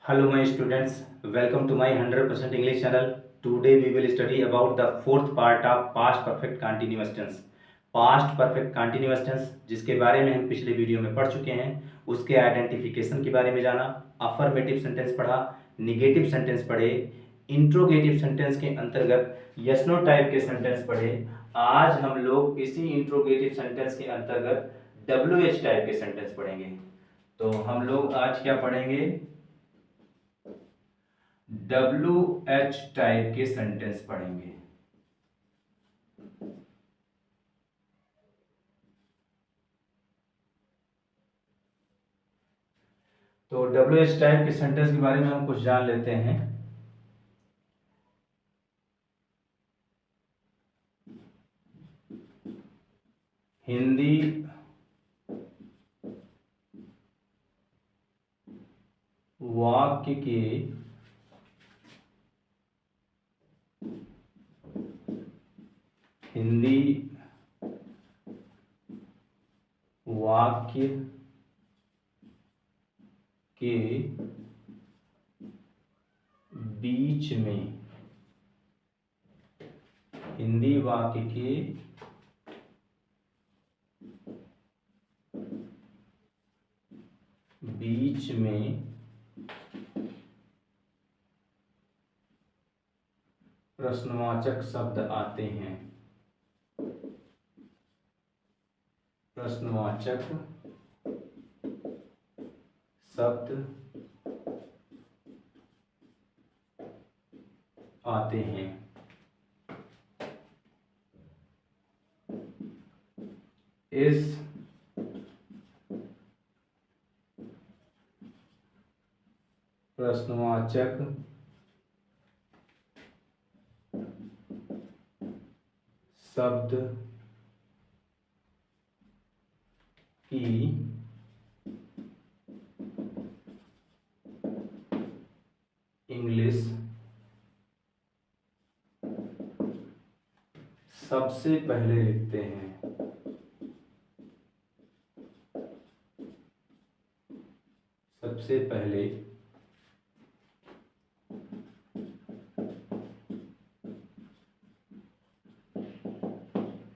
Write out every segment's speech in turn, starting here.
Hello my students, welcome to my 100% English channel. Today we will study about the fourth part of past perfect continuous tense. Past perfect continuous tense जिसके बारे में हम पिछले video में पढ़ चुके हैं, उसके आइडेंटिफिकेशन के बारे में जाना, अफर्मेटिव सेंटेंस पढ़ा, निगेटिव सेंटेंस पढ़े, इंट्रोगेटिव सेंटेंस के अंतर्गत यस नो टाइप के सेंटेंस पढ़े। आज हम लोग इसी इंट्रोगेटिव सेंटेंस के अंतर्गत WH टाइप के सेंटेंस पढ़ेंगे। तो हम लोग आज क्या पढ़ेंगे? WH टाइप के सेंटेंस पढ़ेंगे। तो WH टाइप के सेंटेंस के बारे में हम कुछ जान लेते हैं। हिंदी वाक्य के हिंदी वाक्य के बीच में, हिंदी वाक्य के बीच में प्रश्नवाचक शब्द आते हैं। प्रश्नवाचक शब्द आते हैं। इस प्रश्नवाचक शब्द की इंग्लिश सबसे पहले लिखते हैं। सबसे पहले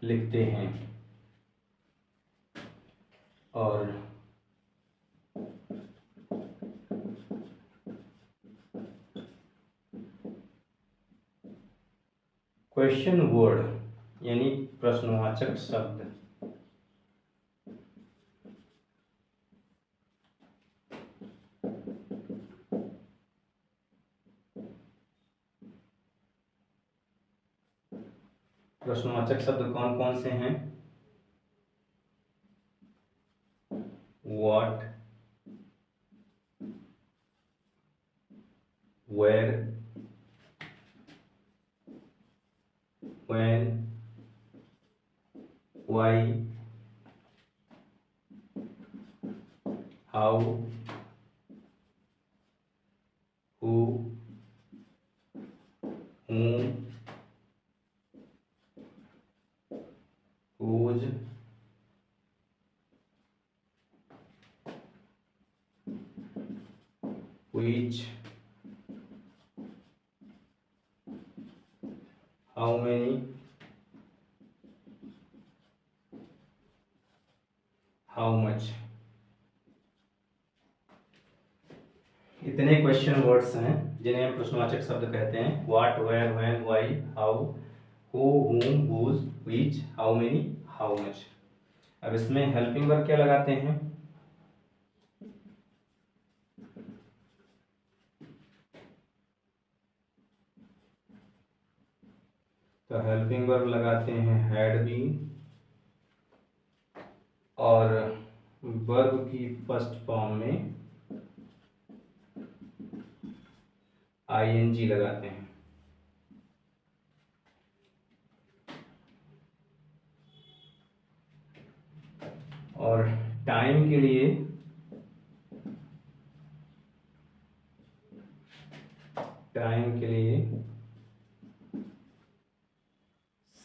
लिखते हैं और क्वेश्चन वर्ड यानी प्रश्नवाचक शब्द प्रश्नवाचक शब्द कौन कौन से हैं? What, where, when, why, how, who, whom, whose, which, how many, how much। इतने क्वेश्चन वर्ड्स हैं जिन्हें हम प्रश्नवाचक शब्द कहते हैं। What, where, when, why, how, who, whom, whose, which, how many, how much। अब इसमें हेल्पिंग वर्ब क्या लगाते हैं? तो हेल्पिंग वर्ब लगाते हैं हैड बीन और वर्ब की फर्स्ट फॉर्म में ING लगाते हैं। और टाइम के लिए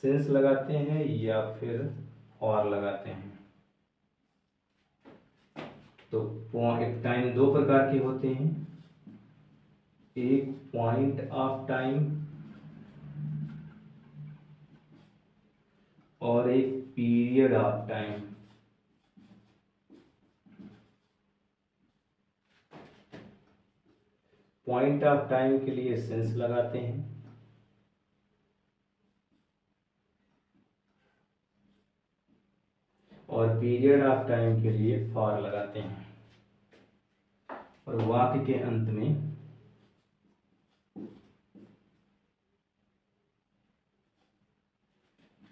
सिंस लगाते हैं या फिर और लगाते हैं। तो एक टाइम दो प्रकार के होते हैं, एक पॉइंट ऑफ टाइम और एक period of time. Point of time के लिए सिंस लगाते हैं और पीरियड ऑफ टाइम के लिए फॉर लगाते हैं और वाक्य के अंत में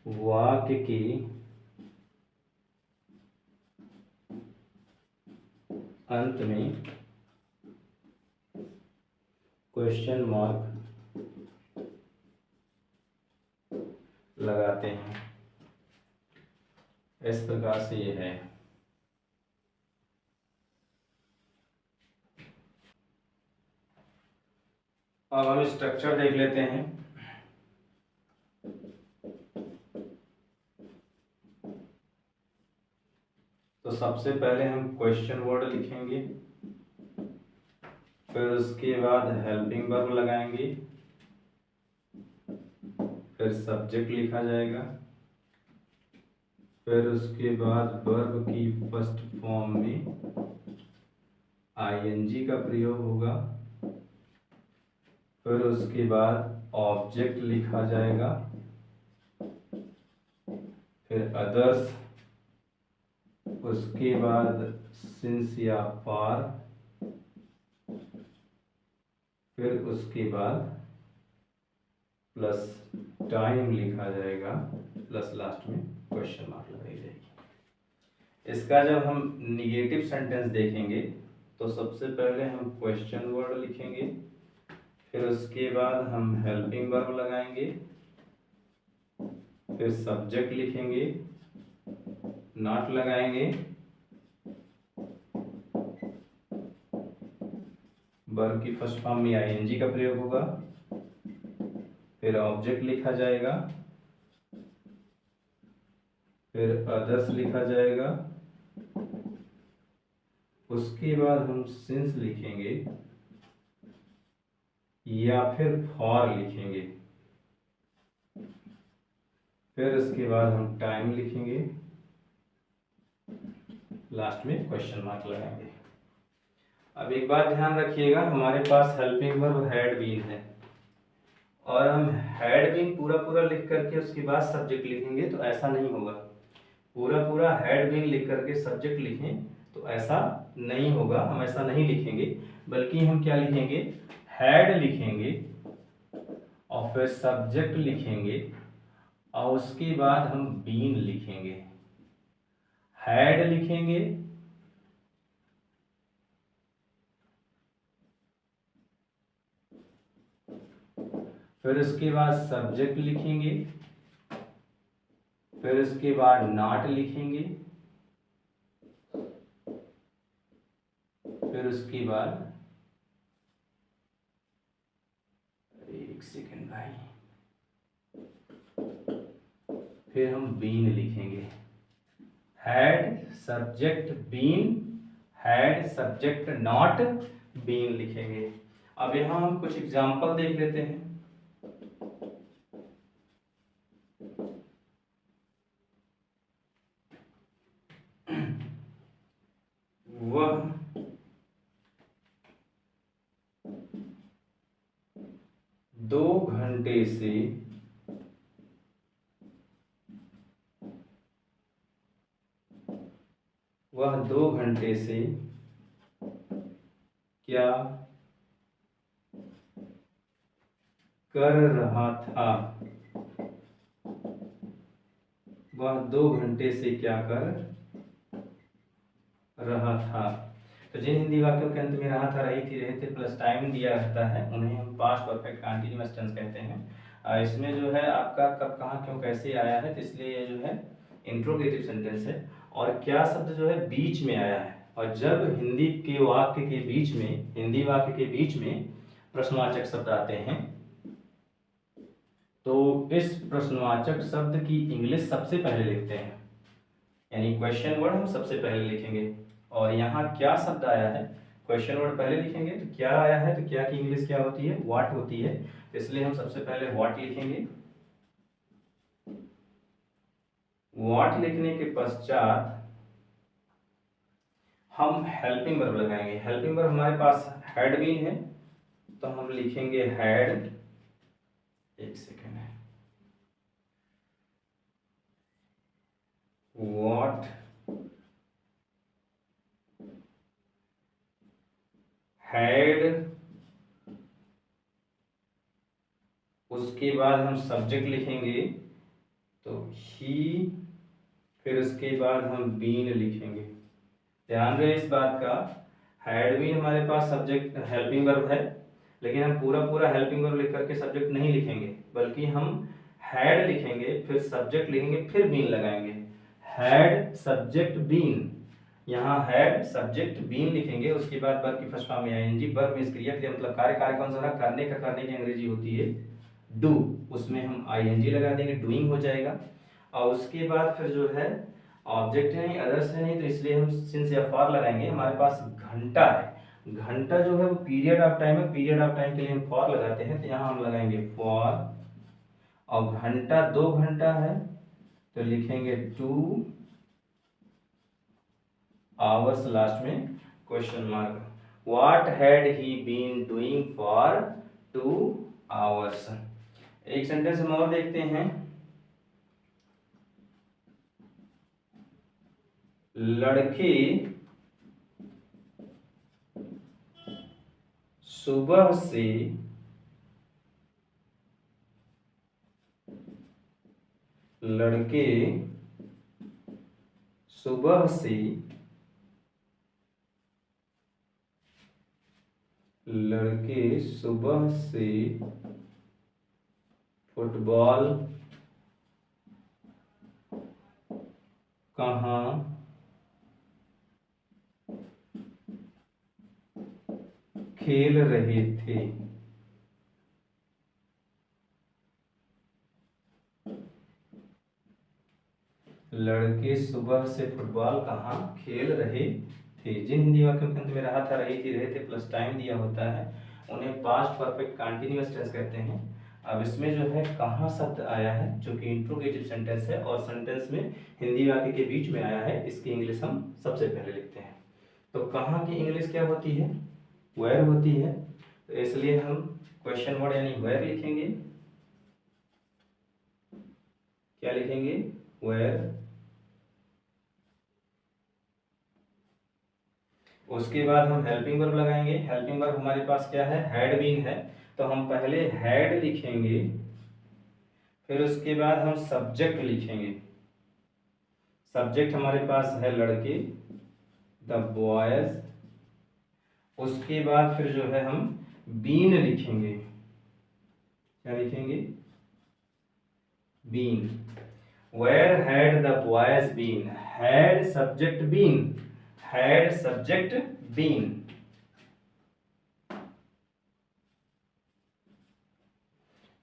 वाक्य के अंत में क्वेश्चन मार्क लगाते हैं। इस प्रकार से ये है। अब हम स्ट्रक्चर देख लेते हैं। तो सबसे पहले हम क्वेश्चन वर्ड लिखेंगे, फिर उसके बाद हेल्पिंग वर्ब लगाएंगे, फिर सब्जेक्ट लिखा जाएगा, फिर उसके बाद वर्ब की फर्स्ट फॉर्म में आईएनजी का प्रयोग होगा, फिर उसके बाद ऑब्जेक्ट लिखा जाएगा, फिर अदर्स, उसके बाद सिंस या फॉर, फिर उसके बाद प्लस टाइम लिखा जाएगा, प्लस लास्ट में क्वेश्चन मार्क लगाई जाएगी। इसका जब हम निगेटिव सेंटेंस देखेंगे तो सबसे पहले हम क्वेश्चन वर्ड लिखेंगे, फिर उसके बाद हम हेल्पिंग वर्ब लगाएंगे, फिर सब्जेक्ट लिखेंगे, नॉट लगाएंगे, वर्ब की फर्स्ट फॉर्म में आईएनजी का प्रयोग होगा, फिर ऑब्जेक्ट लिखा जाएगा, फिर अदर्स लिखा जाएगा, उसके बाद हम सिंस लिखेंगे या फिर फॉर लिखेंगे, फिर उसके बाद हम टाइम लिखेंगे, लास्ट में क्वेश्चन मार्क लगाएंगे। अब एक बात ध्यान रखिएगा, हमारे पास हेल्पिंग वर्ब हैड बीन है और हम हैड बीन पूरा पूरा लिख करके उसके बाद सब्जेक्ट लिखेंगे तो ऐसा नहीं होगा। पूरा पूरा हैड बीन लिख करके सब्जेक्ट लिखें तो ऐसा नहीं होगा, हम ऐसा नहीं लिखेंगे, बल्कि हम क्या लिखेंगे, हैड लिखेंगे और फिर सब्जेक्ट लिखेंगे और उसके बाद हम बीन लिखेंगे। हैड लिखेंगे, फिर उसके बाद सब्जेक्ट लिखेंगे, फिर उसके बाद नॉट लिखेंगे, फिर उसके बाद एक सेकेंड भाई, फिर हम बीन लिखेंगे। Had subject been, had subject not been लिखेंगे। अब यहां हम कुछ एग्जाम्पल देख लेते हैं। वह 2 घंटे से वह 2 घंटे से क्या कर रहा था। वह 2 घंटे से क्या कर रहा था। तो जिन हिंदी वाक्यों के अंत में रहा था, रही थी, रहे थे प्लस टाइम दिया रहता है उन्हें हम पास्ट परफेक्ट कंटीन्यूअस टेंस कहते हैं। इसमें जो है आपका कब, कहाँ, क्यों, कैसे आया है, तो इसलिए ये जो है इंट्रोगेटिव सेंटेंस है। और क्या शब्द जो है बीच में आया है, और जब हिंदी के वाक्य के बीच में, हिंदी वाक्य के बीच में प्रश्नवाचक शब्द आते हैं तो इस प्रश्नवाचक शब्द की इंग्लिश सबसे पहले लिखते हैं, यानी क्वेश्चन वर्ड हम सबसे पहले लिखेंगे। और यहाँ क्या शब्द आया है क्वेश्चन वर्ड पहले लिखेंगे तो क्या आया है, तो क्या की इंग्लिश क्या होती है, व्हाट होती है। तो इसलिए हम सबसे पहले व्हाट लिखेंगे। व्हाट लिखने के पश्चात हम हेल्पिंग वर्ब लगाएंगे। हेल्पिंग वर्ब हमारे पास हैड बीन है, तो हम लिखेंगे हैड, एक सेकेंड है, व्हाट हैड, उसके बाद हम सब्जेक्ट लिखेंगे तो ही, फिर उसके बाद हम बीन लिखेंगे। ध्यान रहे इस बात का, हैड बीन हमारे पास सब्जेक्ट हेल्पिंग वर्ब है, लेकिन हम पूरा पूरा हेल्पिंग वर्ब लिख करके सब्जेक्ट नहीं लिखेंगे, बल्कि हम हैड लिखेंगे, फिर सब्जेक्ट लिखेंगे, फिर बीन लगाएंगे। हैड सब्जेक्ट बीन, यहाँ हैड सब्जेक्ट बीन लिखेंगे, उसके बाद वर्ब की फर्स्ट फॉर्म में आईएनजी। वर्ब मींस क्रिया, क्रिया मतलब कार्य, कार्य कौन सा होगा, करने का, करने की अंग्रेजी होती है डू, उसमें हम आईएनजी लगा देंगे, डूइंग हो जाएगा। और उसके बाद फिर जो है ऑब्जेक्ट है नहीं, अदर्स है नहीं, तो इसलिए हम सिंस या फॉर लगाएंगे। हमारे पास घंटा है, घंटा जो है वो पीरियड ऑफ टाइम है, पीरियड ऑफ टाइम के लिए हम फॉर लगाते हैं, तो यहाँ हम लगाएंगे फॉर। और घंटा 2 घंटा है तो लिखेंगे 2 आवर्स, लास्ट में question mark. What had he been doing for 2 hours. एक सेंटेंस हम और देखते हैं। लड़के सुबह से लड़के सुबह से लड़के सुबह से फुटबॉल कहाँ खेल रहे थे। लड़के सुबह से फुटबॉल कहाँ खेल रहे थे। जिन हिंदी वाक्यों के अंत में रहा था, रही थी, रहे थे प्लस टाइम दिया होता है, उन्हें पास्ट परफेक्ट कंटीन्यूअस टेंस कहते हैं। अब इसमें जो है कहाँ शब्द आया है, जो कि इंट्रोगेटिव सेंटेंस है और सेंटेंस में हिंदी वाक्य के बीच में आया है, इसकी इंग्लिश हम सबसे पहले लिखते हैं। तो कहाँ की इंग्लिश क्या होती है, वेयर होती है। तो इसलिए हम क्वेश्चन वर्ड यानी वेयर लिखेंगे। क्या लिखेंगे, वेयर। उसके बाद हम हेल्पिंग वर्ब लगाएंगे। हेल्पिंग वर्ब हमारे पास क्या है, हैड बीन है, तो हम पहले हैड लिखेंगे, फिर उसके बाद हम सब्जेक्ट लिखेंगे। सब्जेक्ट हमारे पास है लड़के, द बॉयज। उसके बाद फिर जो है हम बीन लिखेंगे। क्या लिखेंगे, been. Where had the boys been, had subject been, had subject been.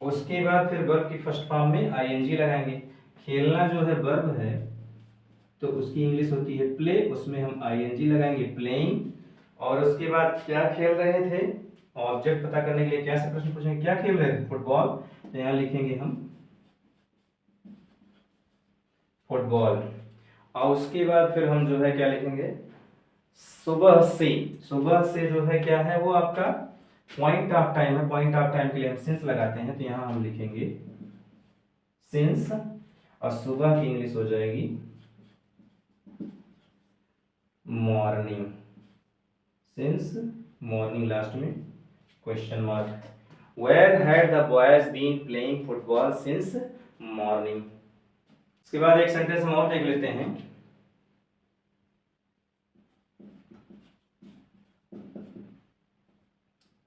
उसके बाद फिर वर्ब की फर्स्ट फॉर्म में आईएनजी लगाएंगे। खेलना जो है वर्ब है, तो उसकी इंग्लिश होती है प्ले, उसमें हम आईएनजी लगाएंगे, प्लेइंग। और उसके बाद क्या खेल रहे थे, ऑब्जेक्ट पता करने के लिए क्या से प्रश्न पूछेंगे, क्या खेल रहे थे, फुटबॉल, तो यहाँ लिखेंगे हम फुटबॉल। और उसके बाद फिर हम जो है क्या लिखेंगे, सुबह से। सुबह से जो है क्या है, वो आपका पॉइंट ऑफ टाइम है, पॉइंट ऑफ टाइम के लिए हम सिंस लगाते हैं, तो यहाँ हम लिखेंगे सिंस। और सुबह की इंग्लिश हो जाएगी मॉर्निंग, सिंस मॉर्निंग, लास्ट में question mark. Where had the boys been playing football since morning. इसके बाद एक सेंटेंस हम और देख लेते हैं।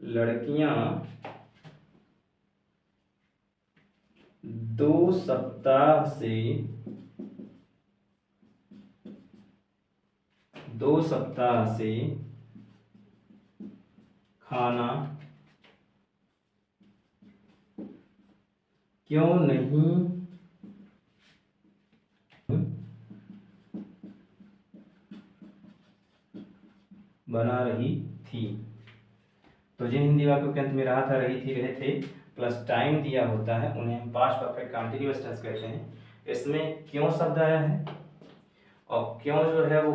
लड़कियां 2 सप्ताह से 2 सप्ताह से खाना क्यों नहीं बना रही थी। तो जिन हिंदी वाक्यों के अंत में रहा था, रही थी, रहे थे प्लस टाइम दिया होता है उन्हें हम पास्ट परफेक्ट कंटीन्यूअस टेंस कहते हैं। इसमें क्यों शब्द आया है और क्यों जो है वो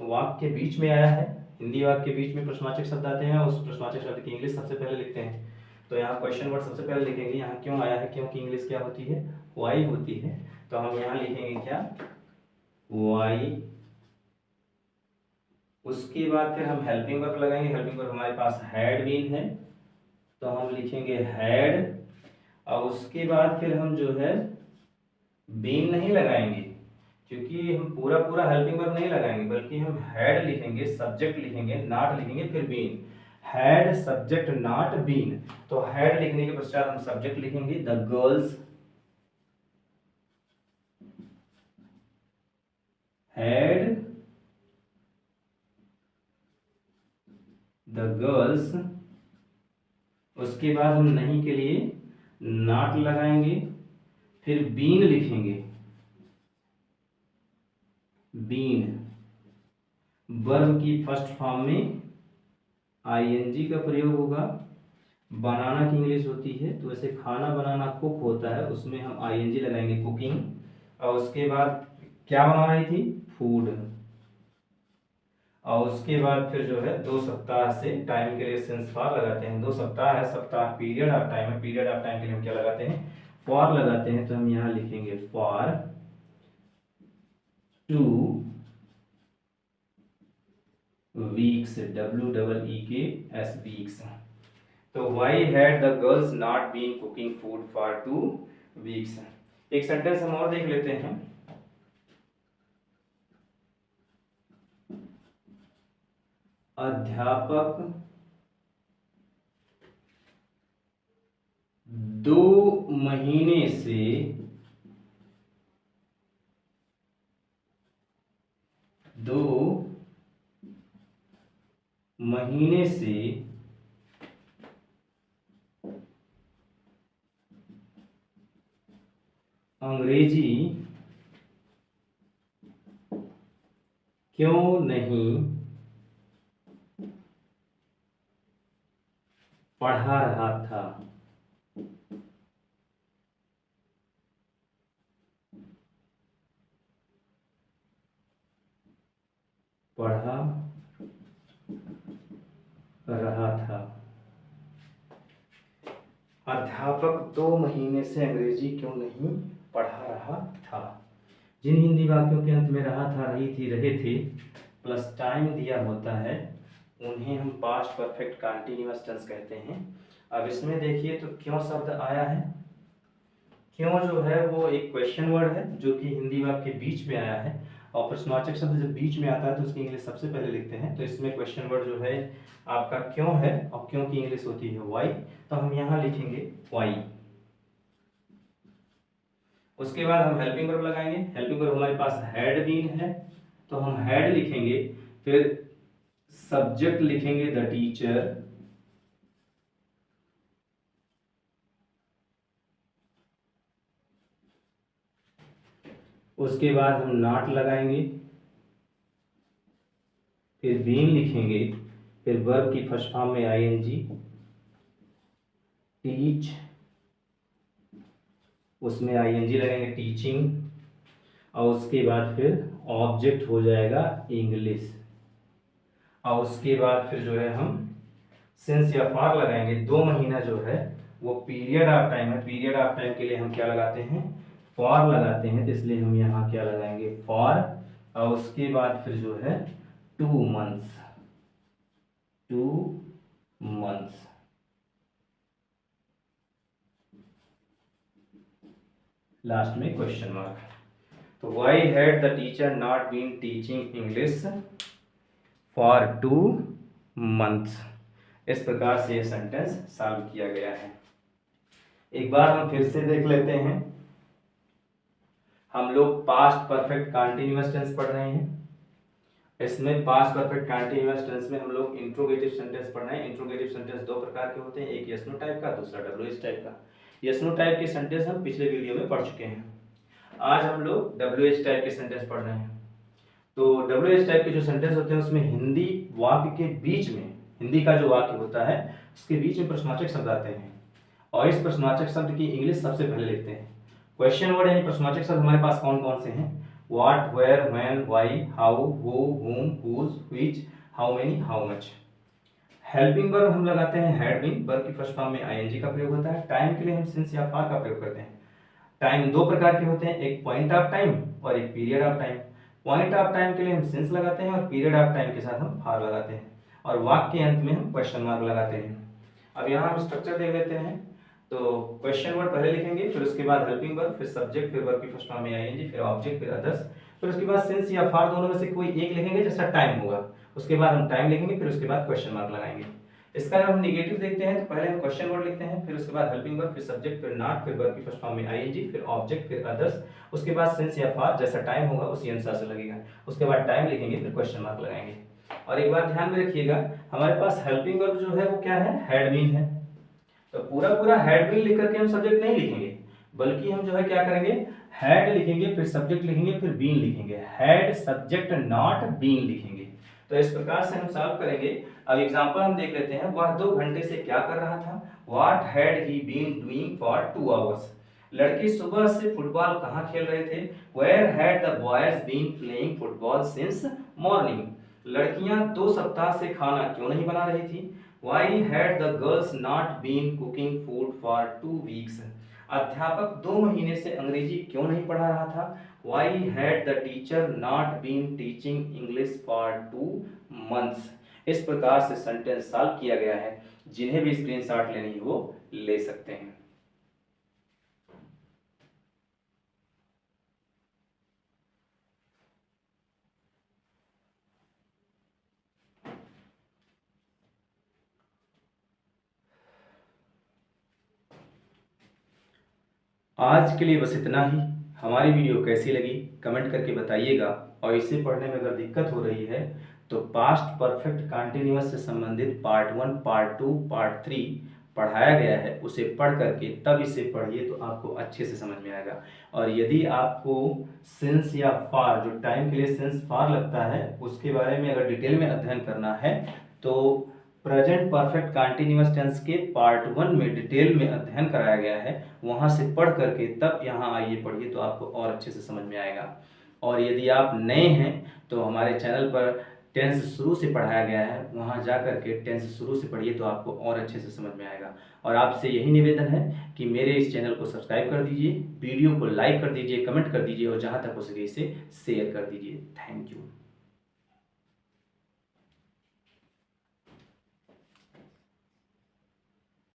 वाक्य के बीच में आया है। हिंदी वाक्य के बीच में प्रश्नवाचक शब्द आते हैं और उस प्रश्नवाचक शब्द की इंग्लिश सबसे पहले लिखते हैं। तो यहाँ क्वेश्चन वर्ड सबसे पहले लिखेंगे। यहाँ क्यों आया है, क्यों की इंग्लिश क्या होती है, वाई होती है। तो हम यहाँ लिखेंगे क्या, वाई। उसके बाद फिर हम हेल्पिंग वर्ब लगाएंगे। हेल्पिंग वर्ब हमारे पास हैड बीन है, तो हम लिखेंगे हैड। और उसके बाद फिर हम जो है बीन नहीं लगाएंगे, क्योंकि हम पूरा पूरा हेल्पिंग वर्ब नहीं लगाएंगे, बल्कि हम हैड लिखेंगे, सब्जेक्ट लिखेंगे, नॉट लिखेंगे, फिर been. Had subject not been. तो हैड लिखने के पश्चात हम सब्जेक्ट लिखेंगे the girls had, the girls. उसके बाद हम नहीं के लिए नॉट लगाएंगे, फिर बीन लिखेंगे, बीन। वर्ब की फर्स्ट फॉर्म में आईएनजी का प्रयोग होगा। बनाना की इंग्लिश होती है, तो वैसे खाना बनाना कुक होता है, उसमें हम आईएनजी लगाएंगे, कुकिंग। और उसके बाद क्या बना रही थी, फूड। और उसके बाद फिर जो है 2 सप्ताह से टाइम के लिए सिंस फॉर लगाते हैं। 2 सप्ताह है, सप्ताह पीरियड ऑफ टाइम है, पीरियड ऑफ टाइम के लिए हम क्या लगाते हैं, फॉर लगाते हैं। तो हम यहाँ लिखेंगे फॉर 2 वीक्स, WEEKS वीक्स। तो why had the girls not been cooking food for 2 weeks. एक सेंटेंस हम और देख लेते हैं। अध्यापक 2 महीने से अंग्रेजी क्यों नहीं पढ़ा रहा था। पढ़ा रहा था। अध्यापक 2 महीने से अंग्रेजी क्यों नहीं पढ़ा रहा था। जिन हिंदी वाक्यों के अंत में रहा था, रही थी, रहे थे प्लस टाइम दिया होता है उन्हें हम पास्ट परफेक्ट कंटीन्यूअस टेंस कहते हैं। अब इसमें देखिए तो क्यों शब्द आया है। क्यों जो है वो एक क्वेश्चन वर्ड है जो कि हिंदी वाक्य के बीच में आया है, और प्रश्नवाचक शब्द जब बीच में आता है तो उसकी इंग्लिश सबसे पहले लिखते हैं। तो इसमें क्वेश्चन वर्ड जो है आपका क्यों है, और क्यों की इंग्लिश होती है वाई। तो हम यहाँ लिखेंगे वाई। उसके बाद हम हेल्पिंग वर्ब लगाएंगे। हेल्पिंग वर्ब हमारे पास हैड बीन है, तो हम हैड लिखेंगे, फिर सब्जेक्ट लिखेंगे द टीचर, उसके बाद हम नॉट लगाएंगे, फिर बीन लिखेंगे, फिर वर्ब की फर्स्ट फॉर्म में आईएनजी, टीच, उसमें आईएनजी लगाएंगे, टीचिंग। और उसके बाद फिर ऑब्जेक्ट हो जाएगा इंग्लिश। और उसके बाद फिर जो है हम सिंस या फॉर लगाएंगे। 2 महीना जो है वो पीरियड ऑफ टाइम है, पीरियड ऑफ टाइम के लिए हम क्या लगाते हैं, फॉर लगाते हैं। तो इसलिए हम यहाँ क्या लगाएंगे, फॉर। और उसके बाद फिर जो है 2 मंथ्स, 2 मंथ्स। लास्ट में क्वेश्चन मार्क। तो why had the teacher not been teaching English for 2 months. इस प्रकार से यह सेंटेंस सॉल्व किया गया है। एक बार हम फिर से देख लेते हैं। हम लोग पास्ट परफेक्ट कंटीन्यूअस टेंस पढ़ रहे हैं। इसमें पास्ट परफेक्ट कंटीन्यूअस टेंस में हम लोग इंट्रोगेटिव सेंटेंस पढ़ रहे हैं। इंट्रोगेटिव सेंटेंस 2 प्रकार के होते हैं, एक यस नो टाइप का, दूसरा डब्ल्यूएच टाइप का। यस नो टाइप के सेंटेंस हम पिछले वीडियो में पढ़ चुके हैं। आज हम लोग डब्ल्यूएच टाइप के सेंटेंस पढ़ रहे हैं। तो WH टाइप के जो सेंटेंस होते हैं उसमें हिंदी वाक्य के बीच में, हिंदी का जो वाक्य होता है उसके बीच में प्रश्नवाचक शब्द आते हैं और इस प्रश्नवाचक शब्द की इंग्लिश सबसे पहले लिखते हैं। क्वेश्चन वर्ड यानी प्रश्नवाचक शब्द हमारे पास कौन कौन से हैं? What, where, when, why, how, who, whom, whose, which, how many, how much. Helping verb हम लगाते हैं हैड बीन, वर्ब की फर्स्ट फॉर्म में आईएनजी का प्रयोग होता है। टाइम के लिए हम सिंस या फॉर का प्रयोग करते हैं। टाइम दो प्रकार के होते हैं, एक पॉइंट ऑफ टाइम और एक period of time. Point of time के लिए हम सिंस लगाते हैं और पीरियड ऑफ टाइम के साथ हम फॉर लगाते हैं और वाक्य के अंत में हम क्वेश्चन मार्क लगाते हैं। अब यहाँ हम स्ट्रक्चर देख लेते हैं। तो क्वेश्चन वर्ड पहले लिखेंगे, फिर उसके बाद हेल्पिंग वर्ब, फिर सब्जेक्ट, फिर वर्ब की फर्स्ट फॉर्म में आईएनजी, फिर ऑब्जेक्ट, फिर अदर्स, फिर उसके बाद सिंस या फॉर दोनों में से कोई एक लिखेंगे जैसा टाइम होगा। उसके बाद हम टाइम लिखेंगे, फिर उसके बाद क्वेश्चन मार्क लगाएंगे। इसका जब हम नेगेटिव देखते हैं तो पहले हम क्वेश्चन वर्ड लिखते हैं, फिर उसके बाद हेल्पिंग वर्ब, फिर सब्जेक्ट, फिर नॉट, फिर वर्ब की फर्स्ट फॉर्म में आईएनजी, फिर ऑब्जेक्ट, फिर अदर्स, उसके बाद सिंस या फॉर जैसा टाइम होगा उसी अनुसार से लगेगा। उसके बाद टाइम लिखेंगे, फिर क्वेश्चन मार्क लगाएंगे। और एक बात ध्यान में रखिएगा, हमारे पास हेल्पिंग वर्ब जो है वो क्या है? हैड बीन है। तो पूरा पूरा हैड बीन लिख करके हम सब्जेक्ट नहीं लिखेंगे, बल्कि हम जो है क्या करेंगे, हैड लिखेंगे, फिर सब्जेक्ट लिखेंगे, फिर बीन लिखेंगे। हैड सब्जेक्ट नॉट बीन लिखेंगे। तो इस प्रकार से हम सॉल्व करेंगे। अब एग्जांपल हम देख लेते हैं। वह 2 घंटे से क्या कर रहा था? What had he been doing for 2 hours. लड़के सुबह से फुटबॉल कहाँ खेल रहे थे? Where had the boys been playing football since morning. लड़कियां 2 सप्ताह से खाना क्यों नहीं बना रही थी? Why had the girls not been cooking food for 2 weeks? अध्यापक 2 महीने से अंग्रेजी क्यों नहीं पढ़ा रहा था? Why had the teacher not been teaching English for 2 months? इस प्रकार से सेंटेंस सॉल्व किया गया है। जिन्हें भी स्क्रीनशॉट लेनी हो ले सकते हैं। आज के लिए बस इतना ही। हमारी वीडियो कैसी लगी कमेंट करके बताइएगा और इसे पढ़ने में अगर दिक्कत हो रही है तो पास्ट परफेक्ट कंटिन्यूअस से संबंधित पार्ट 1, पार्ट 2, पार्ट 3 पढ़ाया गया है, उसे पढ़ करके तब इसे पढ़िए तो आपको अच्छे से समझ में आएगा। और यदि आपको सिंस या फॉर, जो टाइम के लिए सिंस फॉर लगता है, उसके बारे में अगर डिटेल में अध्ययन करना है तो प्रेजेंट परफेक्ट कंटिन्यूअस टेंस के पार्ट 1 में डिटेल में अध्ययन कराया गया है। वहां से पढ़ करके तब यहाँ आइए पढ़िए तो आपको और अच्छे से समझ में आएगा। और यदि आप नए हैं तो हमारे चैनल पर टेंस शुरू से पढ़ाया गया है, वहाँ जा करके टेंस शुरू से पढ़िए तो आपको और अच्छे से समझ में आएगा। और आपसे यही निवेदन है कि मेरे इस चैनल को सब्सक्राइब कर दीजिए, वीडियो को लाइक कर दीजिए, कमेंट कर दीजिए और जहाँ तक हो सके इसे शेयर कर दीजिए। Thank you.